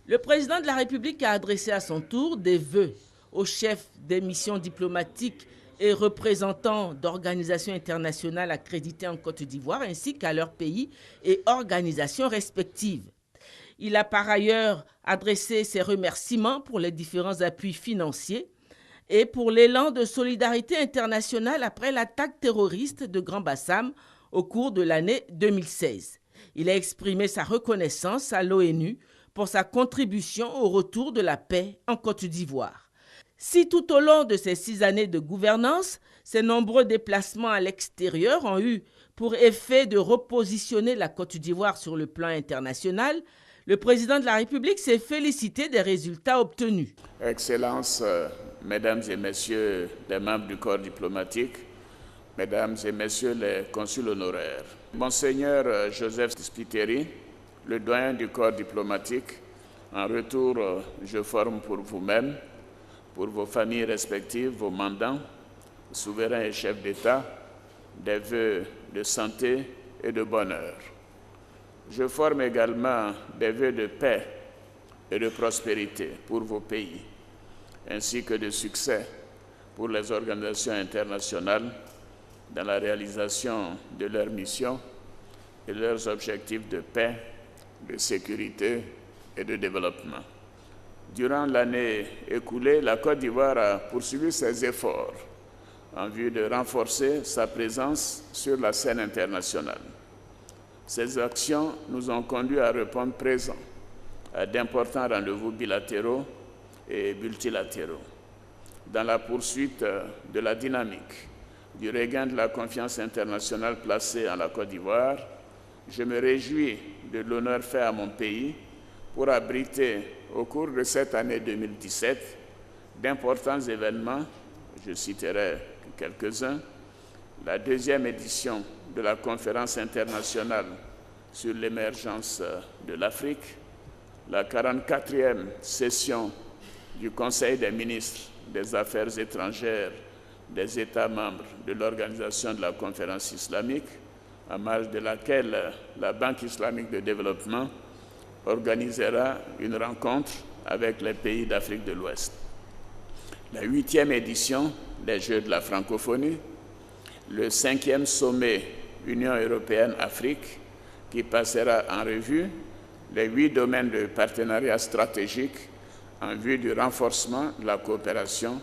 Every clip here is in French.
Le président de la République a adressé à son tour des vœux aux chefs des missions diplomatiques et représentants d'organisations internationales accréditées en Côte d'Ivoire ainsi qu'à leurs pays et organisations respectives. Il a par ailleurs adressé ses remerciements pour les différents appuis financiers et pour l'élan de solidarité internationale après l'attaque terroriste de Grand Bassam au cours de l'année 2016. Il a exprimé sa reconnaissance à l'ONU pour sa contribution au retour de la paix en Côte d'Ivoire. Si tout au long de ces 6 années de gouvernance, ces nombreux déplacements à l'extérieur ont eu pour effet de repositionner la Côte d'Ivoire sur le plan international, le président de la République s'est félicité des résultats obtenus. Excellences, Mesdames et Messieurs les membres du corps diplomatique, Mesdames et Messieurs les consuls honoraires, Monseigneur Joseph Spiteri, le doyen du corps diplomatique, en retour, je forme pour vous-même, pour vos familles respectives, vos mandants, souverains et chefs d'État, des vœux de santé et de bonheur. Je forme également des vœux de paix et de prospérité pour vos pays, ainsi que de succès pour les organisations internationales dans la réalisation de leurs missions et leurs objectifs de paix, de sécurité et de développement. Durant l'année écoulée, la Côte d'Ivoire a poursuivi ses efforts en vue de renforcer sa présence sur la scène internationale. Ces actions nous ont conduits à répondre présents à d'importants rendez-vous bilatéraux et multilatéraux. Dans la poursuite de la dynamique du regain de la confiance internationale placée en la Côte d'Ivoire, je me réjouis de l'honneur fait à mon pays pour abriter au cours de cette année 2017 d'importants événements, je citerai quelques-uns, la 2e édition de la conférence internationale sur l'émergence de l'Afrique, la 44e session du Conseil des ministres des Affaires étrangères des États membres de l'Organisation de la Conférence islamique, en marge de laquelle la Banque islamique de développement organisera une rencontre avec les pays d'Afrique de l'Ouest. La 8e édition des Jeux de la francophonie, le 5e sommet Union européenne-Afrique qui passera en revue les 8 domaines de partenariat stratégique en vue du renforcement de la coopération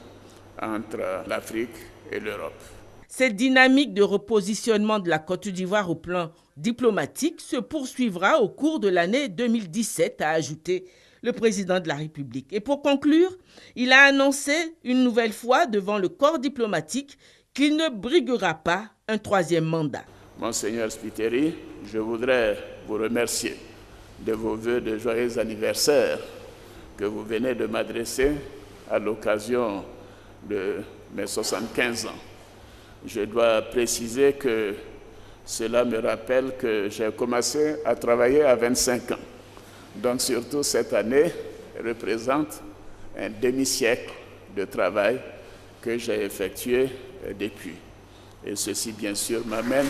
entre l'Afrique et l'Europe. Cette dynamique de repositionnement de la Côte d'Ivoire au plan diplomatique se poursuivra au cours de l'année 2017, a ajouté le président de la République. Et pour conclure, il a annoncé une nouvelle fois devant le corps diplomatique qu'il ne briguera pas un 3e mandat. Monseigneur Spiteri, je voudrais vous remercier de vos vœux de joyeux anniversaire que vous venez de m'adresser à l'occasion de mes 75 ans. Je dois préciser que cela me rappelle que j'ai commencé à travailler à 25 ans. Donc surtout cette année représente un demi-siècle de travail que j'ai effectué depuis. Et ceci, bien sûr, m'amène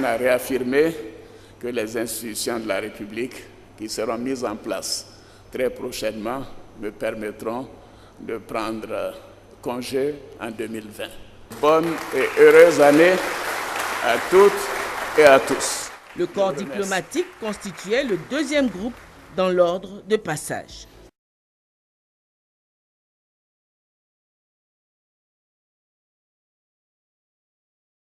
à réaffirmer que les institutions de la République qui seront mises en place très prochainement me permettront de prendre congé en 2020. Bonne et heureuse année à toutes et à tous. Le corps diplomatique constituait le 2e groupe dans l'ordre de passage.